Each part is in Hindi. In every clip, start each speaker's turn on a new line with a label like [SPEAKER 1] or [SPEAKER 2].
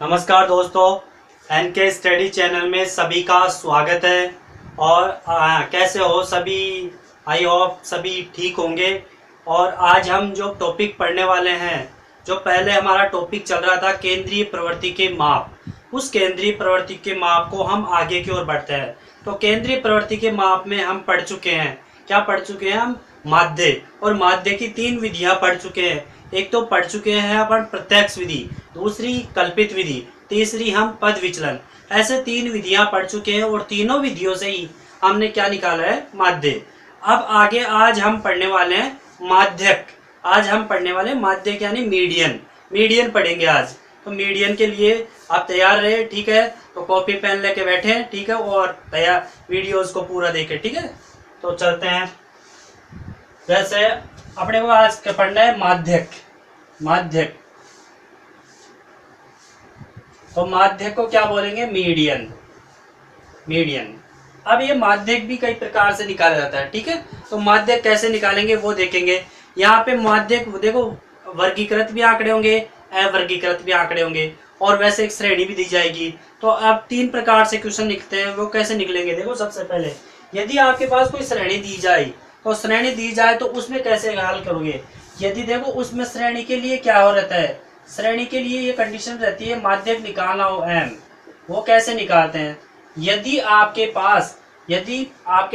[SPEAKER 1] नमस्कार दोस्तों, एनके स्टडी चैनल में सभी का स्वागत है। और कैसे हो सभी? आई होप सभी ठीक होंगे। और आज हम जो टॉपिक पढ़ने वाले हैं, जो पहले हमारा टॉपिक चल रहा था केंद्रीय प्रवृत्ति के माप, उस केंद्रीय प्रवृत्ति के माप को हम आगे की ओर बढ़ते हैं। तो केंद्रीय प्रवृत्ति के माप में हम पढ़ चुके हैं, क्या पढ़ चुके हैं हम? माध्य। और माध्य की 3 विधियां पढ़ चुके हैं। एक तो पढ़ चुके हैं अपन प्रत्यक्ष विधि, दूसरी कल्पित विधि, तीसरी हम पद विचलन। ऐसे 3 विधियां पढ़ चुके हैं और तीनों विधियों से ही हमने क्या निकाला है? माध्य। अब आगे आज हम पढ़ने वाले हैं माध्यक। आज हम पढ़ने वाले हैं माध्यक यानी मीडियन। मीडियन पढ़ेंगे आज। तो मीडियन के लिए आप तैयार रहे, ठीक है? तो कॉपी पेन लेके बैठे, ठीक है? और तैयार वीडियोस को पूरा देखें, ठीक है? तो चलते हैं। जैसे अपने को आज पढ़ना है माध्यक। माध्यक, तो माध्यक को क्या बोलेंगे? मीडियन। मीडियन। अब ये माध्यक भी कई प्रकार से निकाला जाता है, ठीक है? तो माध्यक कैसे निकालेंगे वो देखेंगे। यहाँ पे माध्यक देखो, वर्गीकृत भी आंकड़े होंगे, अवर्गीकृत भी आंकड़े होंगे, और वैसे एक श्रेणी भी दी जाएगी। तो अब 3 प्रकार से क्वेश्चन निकलते हैं, वो कैसे निकलेंगे? देखो, सबसे पहले यदि आपके पास कोई श्रेणी दी जाए, तो श्रेणी दी जाए तो उसमें कैसे हल करोगे? यदि देखो उसमें श्रेणी के लिए क्या हो रहता है, श्रेणी के लिए ये कंडीशन रहती है माध्यक निकालना हो एम। वो कैसे निकालते हैं? यदि आपके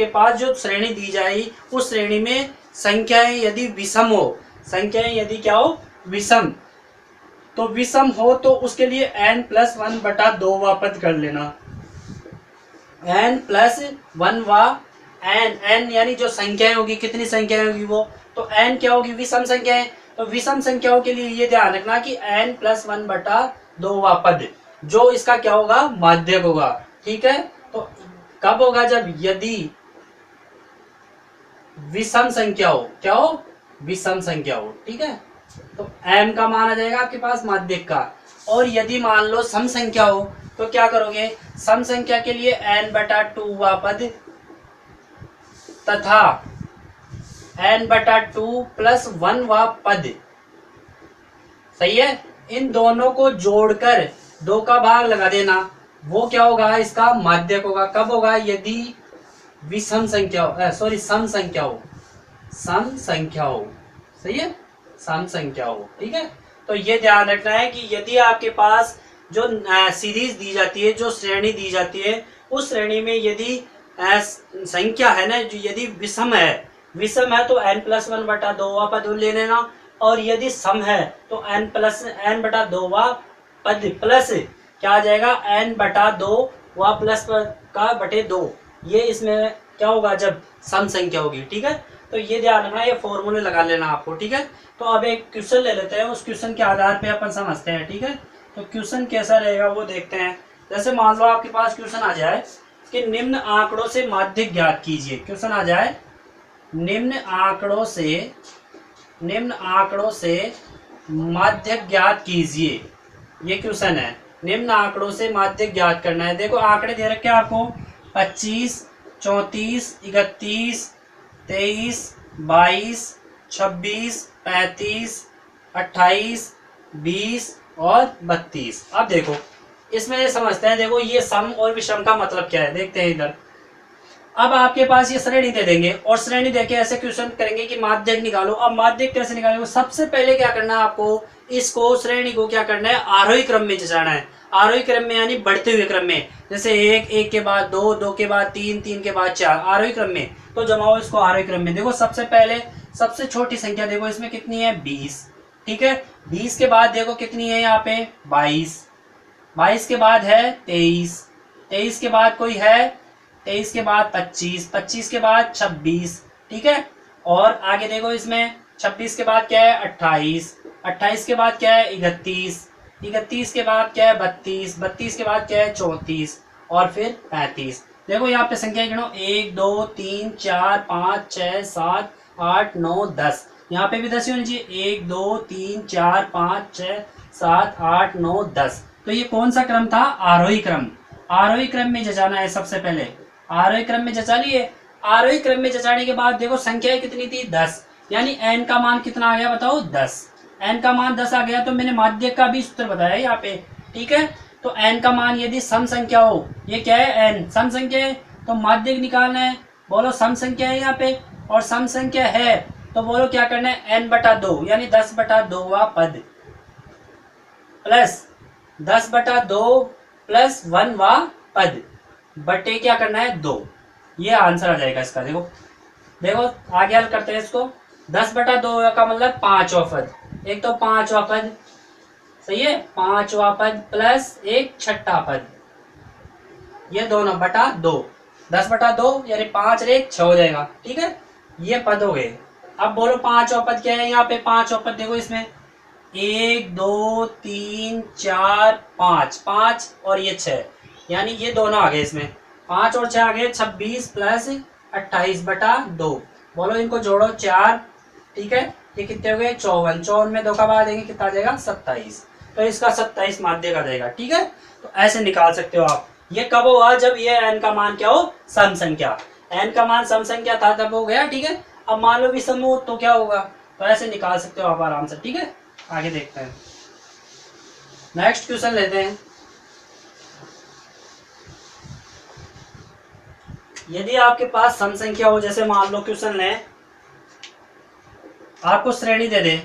[SPEAKER 1] पास जो श्रेणी दी जाए उस श्रेणी में संख्याएं यदि विषम हो, संख्याएं यदि क्या हो? विषम। तो विषम हो तो उसके लिए n+1/2 पद कर लेना। n+1 n यानी जो संख्याएं होगी, कितनी संख्याएं होगी वो? तो n क्या होगी? विषम संख्याएं। तो विषम संख्याओं के लिए ये ध्यान रखना कि n+1/2 पद जो इसका क्या होगा? माध्यक होगा, ठीक है? तो कब होगा? जब यदि विषम संख्या हो। क्या हो? विषम संख्या हो, ठीक है? तो m का मान आ जाएगा आपके पास माध्यक का। और यदि मान लो सम संख्या हो तो क्या करोगे? सम संख्या के लिए n/2 पद तथा n/2+1 पद, सही है? इन दोनों को जोड़कर 2 का भाग लगा देना। वो क्या होगा? इसका माध्यक होगा। कब होगा? यदि विषम संख्या हो, सम संख्या हो। सम संख्या हो, सही है? सम संख्या हो, ठीक है? तो ये ध्यान रखना है कि यदि आपके पास जो सीरीज दी जाती है, जो श्रेणी दी जाती है, उस श्रेणी में यदि संख्या है ना, जो यदि विषम है तो n+1/2 पद ले लेना। और यदि सम है तो n/2 पद प्लस क्या आ जाएगा? n/2 प्लस का बटे 2। ये इसमें क्या होगा? जब सम संख्या होगी, ठीक है? तो ये ध्यान रखना, ये फॉर्मूले लगा लेना आपको, ठीक है? तो अब एक क्वेश्चन ले लेते हैं, उस क्वेश्चन के आधार पे अपन समझते हैं, ठीक है? तो क्वेश्चन कैसा रहेगा वो देखते हैं। जैसे मान लो आपके पास क्वेश्चन आ जाए कि निम्न आंकड़ों से माध्यक ज्ञात कीजिए। क्वेश्चन आ जाए निम्न आंकड़ों से माध्यक ज्ञात कीजिए। ये क्वेश्चन है, निम्न आंकड़ों से माध्यक ज्ञात करना है। देखो आंकड़े दे रखे हैं आपको 25, 34, 31, 23, 22, 26, 35, 28, 20 और 32। अब देखो इसमें समझते हैं। देखो ये सम और विषम का मतलब क्या है, देखते हैं इधर। अब आपके पास ये श्रेणी दे देंगे और श्रेणी देके ऐसे क्वेश्चन करेंगे कि माध्यक निकालो। अब माध्यक कैसे निकालेंगे? सबसे पहले क्या करना है आपको? इसको श्रेणी को क्या करना है? आरोही क्रम में जचाना है। आरोही क्रम में यानी बढ़ते हुए क्रम में, जैसे 1 के बाद 2, 2 के बाद 3, 3 के बाद 4, आरोही क्रम में। तो जमाओ इसको आरोही क्रम में। देखो सबसे पहले सबसे छोटी संख्या देखो इसमें कितनी है? 20, ठीक है? 20 के बाद देखो कितनी है यहाँ पे? 22, 22 के बाद है 23, 23 के बाद कोई है? 23 के बाद 25, 25 के बाद 26, ठीक है? और आगे देखो इसमें 26 के बाद क्या है? 28, 28 के बाद क्या है? 31, 31 के बाद क्या है? 32, 32 के बाद क्या है? 34 और फिर 35। देखो यहाँ पे संख्या गिनो 1 2 3 4 5 6 7 8 9 10। यहाँ पे भी 10 ही होनी चाहिए। 1 2 3 4 5 6 7 8 9 10। तो ये कौन सा क्रम था? आरोही क्रम। आरोही क्रम में जचाना है सबसे पहले। आरोही क्रम में जचा लिए। आरोही क्रम में जचाने के बाद देखो संख्या कितनी थी? 10, यानी n का मान कितना आ गया बताओ? 10। n का मान 10 आ गया। तो मैंने माध्यक का भी सूत्र बताया यहाँ पे ठीक है। तो n का मान यदि सम संख्या हो, ये क्या है n सम संख्या है, तो माध्यक निकालना है। बोलो सम संख्या है यहाँ पे, और सम संख्या है तो बोलो क्या करना है, n/2 यानी 10/2वां पद प्लस 10/2 प्लस 1वां पद बटे क्या करना है 2। ये आंसर आ जाएगा इसका। देखो देखो आगे हल करते हैं इसको। 10/2 का मतलब 5वां पद, एक तो 5वां पद सही है, 5वां पद प्लस एक छठा पद, ये दोनों बटा 2। 10/2 यानी 5 और 1 6 हो जाएगा। ठीक है, ये पद हो गए। अब बोलो 5वां पद क्या है, यहाँ पे 5वां पद देखो इसमें 1 2 3 4 5, 5 और ये 6, यानी ये दोनों आ गए इसमें, 5 और 6 आ गए 26 प्लस 28/2। बोलो इनको जोड़ो 4, ठीक है, ये कितने हो गए 54, 54 में 2 का बाद देंगे कितना आ जाएगा 27, तो इसका 27 माध्यक आ जाएगा। ठीक है, तो ऐसे निकाल सकते हो आप। ये कब हुआ, जब ये n का मान क्या हो, सम संख्या, n का मान सम संख्या था तब हो गया। ठीक है, अब मान लो विषम हो तो क्या होगा, तो ऐसे निकाल सकते हो आप आराम से। ठीक है, आगे देखते हैं, नेक्स्ट क्वेश्चन लेते हैं। यदि आपके पास सम संख्या हो, जैसे मान लो क्वेश्चन लें, आपको श्रेणी दे दे,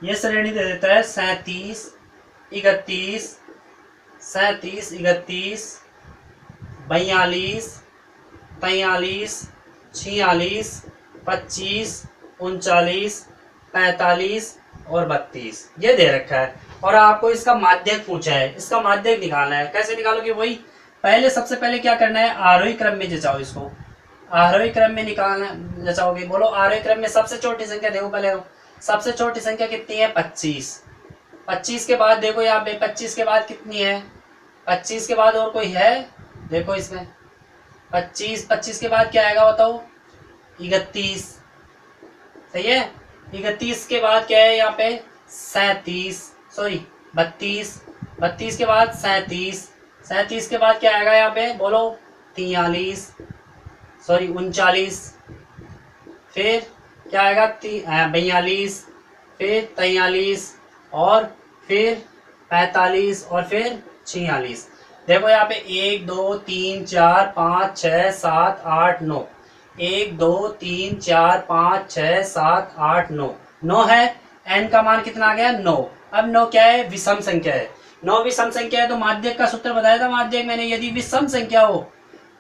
[SPEAKER 1] ये श्रेणी दे देता है 37 31 37 31 42 43 46 25 39 45 और 32, ये दे रखा है। और आपको इसका माध्यक पूछा है, इसका माध्यक निकालना है। कैसे निकालोगे, वही पहले सबसे पहले क्या करना है, आरोही क्रम में जचाओ इसको, आरोही क्रम में निकालना जचाओगे। बोलो आरोही क्रम में सबसे छोटी संख्या देखो, पहले सबसे छोटी संख्या कितनी है 25, 25 के बाद देखो यहाँ पे 25 के बाद कितनी है, 25 के बाद और कोई है, देखो इसमें 25 के बाद क्या आएगा बताओ 31, सही है। 31 के बाद क्या है यहाँ पे 37, सॉरी 32, 32 के बाद 37, 37 के बाद क्या आएगा यहाँ पे बोलो 43, सॉरी 39, फिर क्या आएगा 42, फिर 43 और फिर 45 और फिर 46। देखो यहाँ पे 1 2 3 4 5 6 7 8 9, 1 2 3 4 5 6 7 8 9, 9 है। n का मान कितना आ गया 9। अब 9 क्या है, विषम संख्या है। 9 विषम संख्या है तो माध्यक का सूत्र बताया था, माध्यक मैंने, यदि विषम संख्या हो,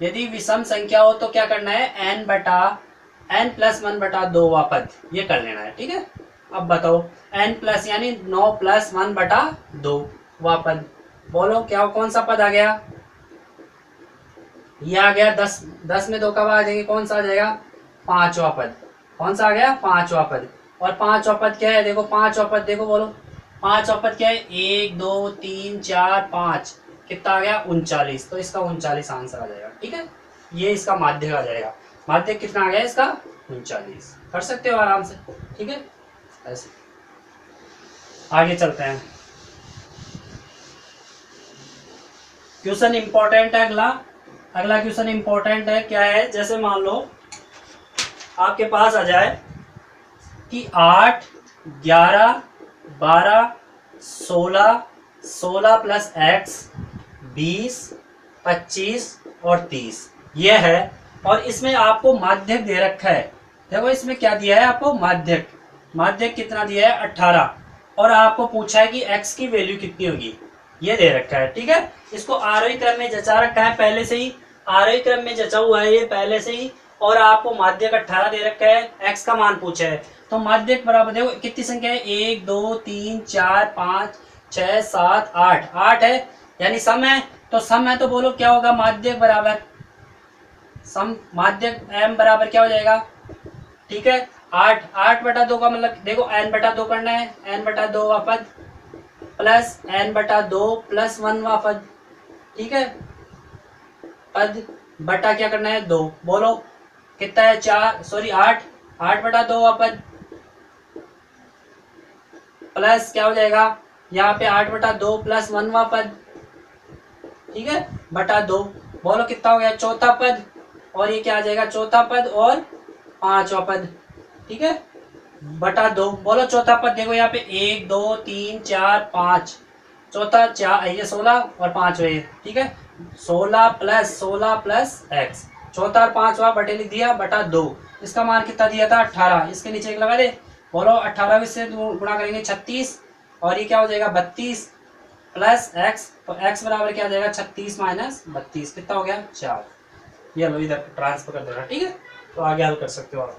[SPEAKER 1] यदि विषम संख्या हो तो क्या करना है, n प्लस 1/2वां पद, ये कर लेना है। ठीक है, अब बताओ n प्लस यानी 9 प्लस 1/2वां पद, बोलो क्या कौन सा पद आ गया, ये आ गया 10, 10 में 2 का बाद देंगे कौन सा आ जाएगा 5वां पद, कौन सा आ गया 5वां पद। और 5वां पद क्या है, देखो 5वां पद देखो, बोलो 5वां पद क्या है 1 2 3 4 5, कितना आ गया 39, तो इसका 39 आंसर आ जाएगा। ठीक है, ये इसका माध्यक आ जाएगा। माध्यक कितना आ गया इसका 39, कर सकते हो आराम से। ठीक है, ऐसे आगे चलते हैं, क्वेश्चन इंपॉर्टेंट है अगला। अगला क्वेश्चन इंपॉर्टेंट है, क्या है, जैसे मान लो आपके पास आ जाए कि 8 11 12 16 16 प्लस x 20 25 और 30 ये है, और इसमें आपको माध्यक दे रखा है। देखो इसमें क्या दिया है आपको, माध्यक, माध्यक कितना दिया है 18, और आपको पूछा है कि x की वैल्यू कितनी होगी, ये दे रखा है। ठीक है, इसको आरोही क्रम में जचा रखा है, पहले से ही आरोही क्रम में जचा हुआ है ये पहले से ही, और आपको माध्यक 18 दे रखा है, x का मान पूछा है। तो माध्यक बराबर देखो कितनी संख्या है 1 2 3 4 5 6 7 8, 8 है यानी सम है, तो सम है तो बोलो क्या होगा, माध्यक बराबर सम, माध्यक m बराबर क्या हो जाएगा, ठीक है 8, 8/2 का मतलब देखो n/2 करना है, n/2वां पद प्लस n/2 प्लस 1वां पद, ठीक है, पद बटा क्या करना है 2, बोलो कितना है 4, सॉरी 8, 8/2वां पद प्लस क्या हो जाएगा यहाँ पे 8/2 प्लस 1वां पद, ठीक है बटा 2, बोलो कितना हो गया चौथा पद, और ये क्या आ जाएगा चौथा पद और 5वां पद, ठीक है बटा 2, बोलो चौथा पद देखो यहाँ पे 1 2 3 4 5, चौथा चार, ये 16 और 5 ये, ठीक है। 16 प्लस एक्स, चौथा और पांचवा बटे लिख दिया बटा 2। इसका मान कितना दिया था 18, इसके नीचे एक लगा दे। बोलो 18 से गुणा करेंगे 36, और ये क्या हो जाएगा 32 प्लस एक्स, तो एक्स बराबर क्या आ जाएगा 36 माइनस 32, कितना हो गया 4। ये लो इधर ट्रांसफर कर देना, ठीक है। तो आगे हल कर सकते हो आप।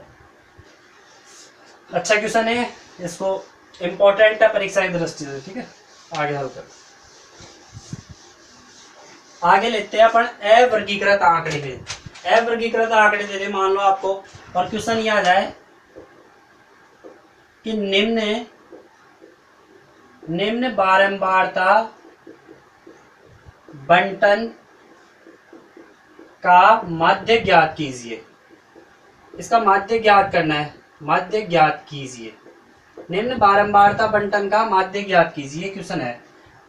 [SPEAKER 1] अच्छा क्वेश्चन है, इसको इम्पोर्टेंट है परीक्षा की दृष्टि से, ठीक है। आगे हल कर, आगे लेते हैं अपन अवर्गीकृत आंकड़े में। अवर्गीकृत आंकड़े दे दे मान लो आपको, और क्वेश्चन ये आ जाए कि निम्न बारंबारता बंटन का माध्य ज्ञात कीजिए। इसका माध्य ज्ञात करना है, माध्य ज्ञात कीजिए। निम्न बारंबारता बंटन का माध्य ज्ञात कीजिए क्वेश्चन है।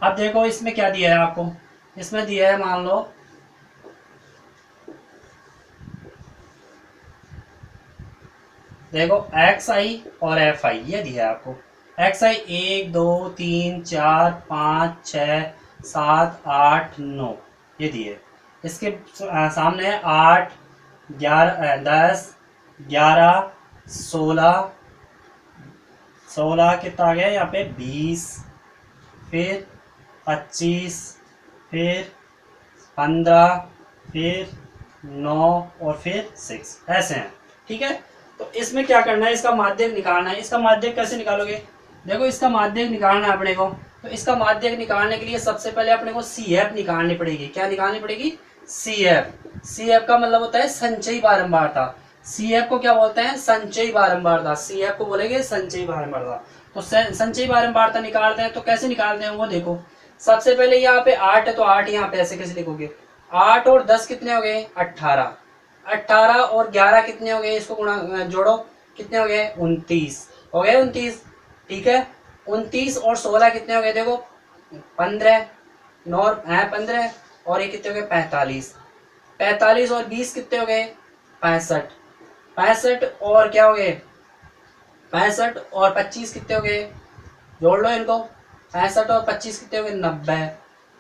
[SPEAKER 1] अब देखो इसमें क्या दिया है आपको, इसमें दिया है मान लो देखो एक्स आई और एफ आई, ये दिया है आपको। एक्स आई 1 2 3 4 5 6 7 8 9 ये दिए। इसके सामने है 8 11 10 11 16 कितना आ गया यहाँ पे 20, फिर 25, फिर 15, फिर 9 और फिर 6, ऐसे हैं, ठीक है। तो इसमें क्या करना है, इसका माध्यक निकालना है। इसका माध्यक कैसे निकालोगे, देखो इसका माध्यक निकालना है अपने को। तो इसका माध्यक निकालने के लिए सबसे पहले अपने को CF निकालनी पड़ेगी। क्या निकालनी पड़ेगी, CF। CF का मतलब होता है संचयी बारंबारता। CF को क्या बोलते हैं, संचयी बारंबारता। CF को बोलेंगे संचयी बारंबारता। तो संचयी बारंबारता निकालते हैं, तो कैसे निकालते हैं वो देखो। सबसे पहले यहाँ पे 8 है, तो 8 यहाँ पे ऐसे कैसे लिखोगे, 8 और 10 कितने हो गए 18, 18 और 11 कितने हो गए, इसको गुणा जोड़ो, कितने हो गए 29, हो गए 29, ठीक है। 29 और 16 कितने हो गए, देखो 15, 9 है 15, और ये कितने हो गए 45, 45 और 20 कितने हो गए 65, 65 और क्या हो गए 65 और 25 कितने हो गए, जोड़ लो इनको, 65 और 25 कितने हो गए 90,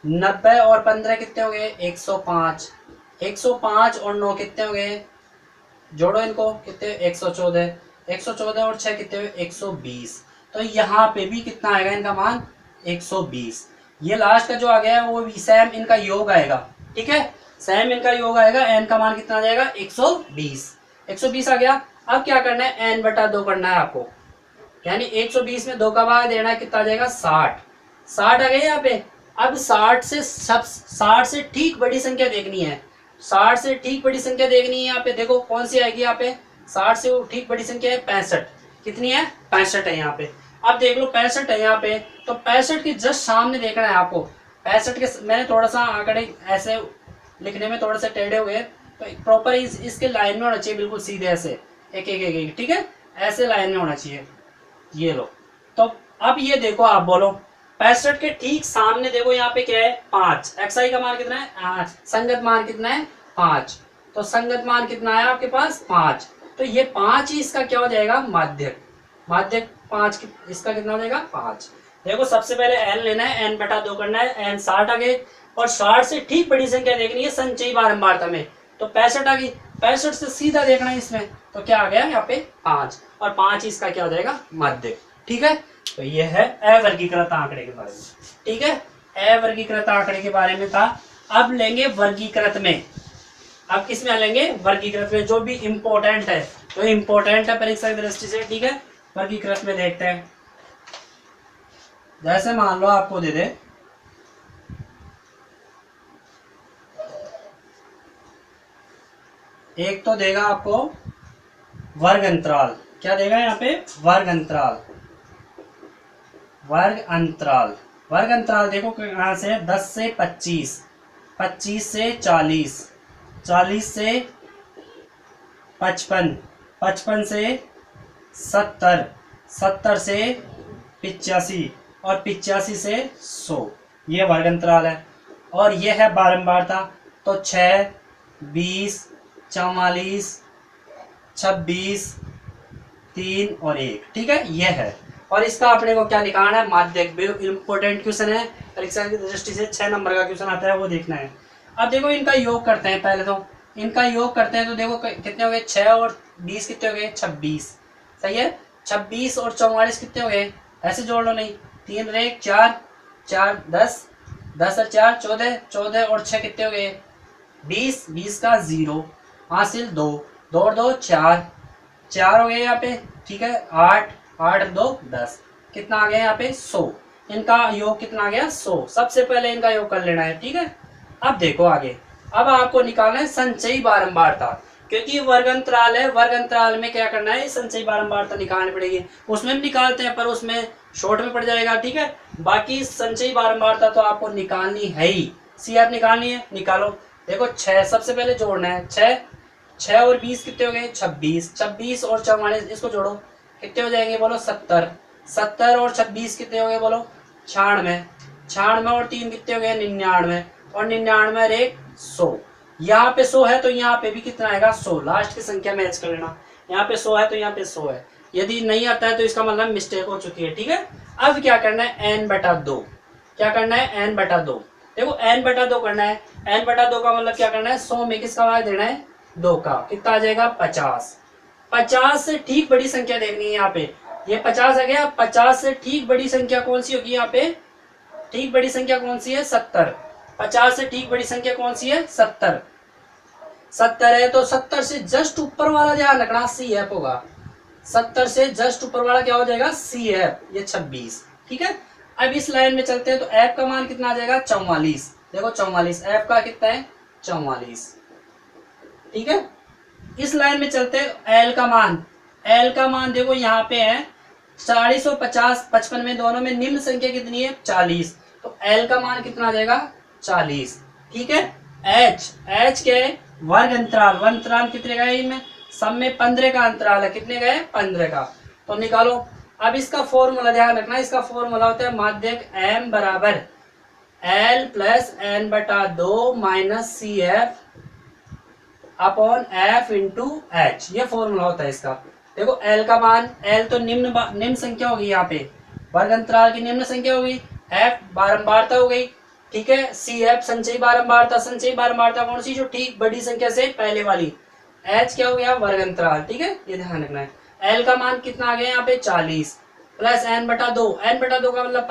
[SPEAKER 1] 90 और 15 कितने हो गए 105, 105 और 9 कितने हो गए, जोड़ो इनको, कितने 114, 114 और 6 कितने हुए 120। तो यहाँ पे भी कितना आएगा इनका मान 120। ये लास्ट का जो आ गया है वो भी सेम इनका योग आएगा, ठीक है, सेम इनका योग आएगा। एन का मान कितना आ जाएगा 120, 120 आ गया। अब क्या करना है, एन बटा 2 करना है आपको, यानी 120 में 2 का भाग देना है, कितना आ जाएगा 60, 60 आ गया यहाँ पे। अब 60 से ठीक बड़ी संख्या देखनी है, 60 से ठीक बड़ी संख्या देखनी है। यहाँ पे देखो कौन सी आएगी, यहाँ पे 60 से ठीक बड़ी संख्या है 65, कितनी है 65 है यहाँ पे। अब देख लो 65 है यहाँ पे, तो 65 के जस्ट सामने देखना है आपको। 65 के मैंने थोड़ा सा आंकड़े ऐसे लिखने में थोड़ा सा टेढ़े हुए, तो प्रॉपर इसके लाइन में होना चाहिए, बिल्कुल सीधे ऐसे एक एक एक एक, ठीक है, ऐसे लाइन में होना चाहिए। ये लो, तो अब ये देखो आप बोलो 65 के ठीक सामने देखो यहाँ पे क्या है 5, XI का मान कितना है, संगत मान कितना है 5, तो संगत मान कितना है आपके पास 5, तो ये 5 ही इसका क्या हो जाएगा माध्यक, माध्यक 5 इसका कितना हो जाएगा 5। देखो सबसे पहले n लेना है, n बटा 2 करना है, n 60 आ गए, और 60 से ठीक बड़ी संख्या देखनी है संचयी बारंबारता में, तो 65 आ गई, 65 से सीधा देखना है इसमें, तो क्या आ गया यहाँ पे 5, और 5 इसका क्या हो जाएगा माध्यक, ठीक है। तो ये है अवर्गीकृत आंकड़े के बारे में, ठीक है, अवर्गीकृत आंकड़े के बारे में था। अब लेंगे वर्गीकृत में, अब किसमें लेंगे वर्गीकृत में, जो भी इम्पोर्टेंट है, जो इम्पोर्टेंट है परीक्षा की दृष्टि से, ठीक है। वर्गीकृत में देखते हैं, जैसे मान लो आपको दे दे एक तो देगा आपको वर्ग अंतराल, क्या देगा यहाँ पे वर्ग अंतराल, वर्ग अंतराल, वर्ग अंतराल देखो कहाँ से 10 से 25, 25 से 40, 40 से 55, 55 से 70, 70 से 85 और 85 से 100, ये वर्ग अंतराल है। और ये है बारंबारता, तो 6, 20, 44, 26, 3 और 1, ठीक है, ये है। और इसका अपने को क्या निकालना है, माध्यक। इंपॉर्टेंट क्वेश्चन है, परीक्षा की दृष्टि से 6 नंबर का क्वेश्चन आता है, वो देखना है। अब देखो इनका योग करते हैं, पहले तो इनका योग करते हैं तो देखो कितने हो गए, 6 और 20 कितने हो गए, 26। सही है, 26 और 44 कितने हो गए, ऐसे जोड़ लो, नहीं 3 और 1 4, 4 10, 10 और 4 14, 14 और 6 कितने हो गए, 20, 20 का 0 हासिल 2, 2 और 2 4, 4 हो गए यहाँ पे, ठीक है। 8, 8 और 2 10, कितना आ गया यहाँ पे 100। इनका योग कितना आ गया 100। सबसे पहले इनका योग कर लेना है, ठीक है। अब देखो आगे, अब आपको निकालना है संचयी बारंबारता, क्योंकि वर्ग अंतराल है, वर्ग अंतराल में क्या करना है, संचयी बारंबारता निकालनी पड़ेगी। उसमें भी निकालते हैं पर उसमें शॉर्ट में पड़ जाएगा, ठीक है। बाकी संचयी बारंबारता तो आपको निकालनी है ही, CF निकालनी है, निकालो। देखो 6 सबसे पहले जोड़ना है, 6 और 20 कितने हो गए, 26, 26 और 44 इसको जोड़ो, कितने हो जाएंगे बोलो, 70, 70 और 26 कितने हो गए बोलो, 96, 96 और 3 कितने हो गए, 99, और 99 और 1 100। यहाँ पे 100 है तो यहाँ पे भी कितना आएगा, 100। लास्ट की संख्या मैच कर लेना, यहाँ पे 100 है तो यहाँ पे 100 है। यदि नहीं आता है तो इसका मतलब मिस्टेक हो चुकी है, ठीक है। अब क्या करना है, n/2, क्या करना है, n/2। देखो n/2 करना है, n/2 का मतलब क्या करना है, 100 में किसका भाग देना है, 2 का, कितना आ जाएगा 50। 50 से ठीक बड़ी संख्या देखनी है यहाँ पे, ये 50 आ गया, 50 से ठीक बड़ी संख्या कौन सी होगी यहाँ पे, ठीक बड़ी संख्या कौन सी है, 70। 50 से ठीक बड़ी संख्या कौन सी है, 70। 70 है तो 70 से जस्ट ऊपर वाला ध्यान रखना, CF होगा। 70 से जस्ट ऊपर वाला क्या हो जाएगा, CF, ये 26, ठीक है। अब इस लाइन में चलते हैं तो F का मान कितना आ जाएगा, 44। देखो 44, F का कितना है, 44, ठीक है। इस लाइन में चलते हैं, L का मान देखो यहाँ पे है 40 और 50, 55 में दोनों में निम्न संख्या कितनी है, 40, तो L का मान कितना आ जाएगा, 40, ठीक है। H क्या है, वर्ग अंतराल कितने का है, इनमें सब में 15 का अंतराल है, कितने का है, 15 का, तो निकालो। अब इसका फॉर्मूला ध्यान रखना, इसका फॉर्मूला होता है माध्यक M बराबर L plus n/2 minus CF upon F into H, ये फॉर्मूला होता है इसका। देखो L का मान, L तो निम्न संख्या होगी, यहाँ पे वर्ग अंतराल की निम्न संख्या होगी, F बारंबारता हो गई, ठीक है। CF संचयी बारंबारता, संचयी बारंबारता कौन सी, जो ठीक बड़ी संख्या से पहले वाली। H क्या हो गया, वर्ग अंतराल, ठीक है, ये ध्यान रखना है। L का मान कितना आ गया यहाँ पे, 40 प्लस n/2, n/2 का मतलब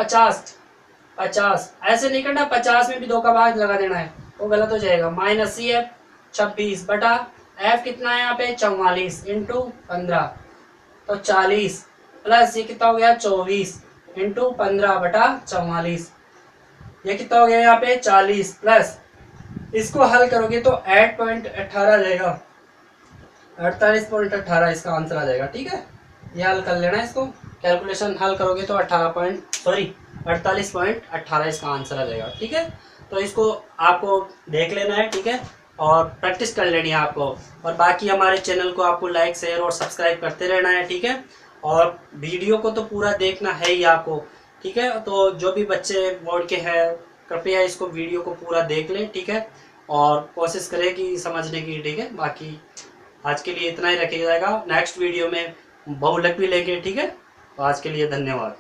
[SPEAKER 1] 50, ऐसे नहीं करना, 50 में भी 2 का भाग लगा देना है, वो गलत हो जाएगा, माइनस CF 26 बटा F कितना है यहाँ पे, 44 इंटू 15, तो 40 प्लस ये कितना हो गया, 24 इंटू 15 बटा 44, ये कितना हो गया यहाँ पे, 40 प्लस, इसको हल करोगे तो 8.18 आ जाएगा, 48.18 इसका आंसर आ जाएगा, ठीक है। ये हल कर लेना, इसको कैलकुलेशन हल करोगे तो 48.18 इसका आंसर आ जाएगा, ठीक है। तो इसको आपको देख लेना है, ठीक है, और प्रैक्टिस कर लेनी है आपको। और बाकी हमारे चैनल को आपको लाइक शेयर और सब्सक्राइब करते रहना है, ठीक है। और वीडियो को तो पूरा देखना है ही आपको, ठीक है। तो जो भी बच्चे बोर्ड के हैं कृपया इसको वीडियो को पूरा देख लें, ठीक है, और कोशिश करें कि समझने की, ठीक है। बाकी आज के लिए इतना ही रखा जाएगा, नेक्स्ट वीडियो में बहुलक भी लेंगे, ठीक है। तो आज के लिए धन्यवाद।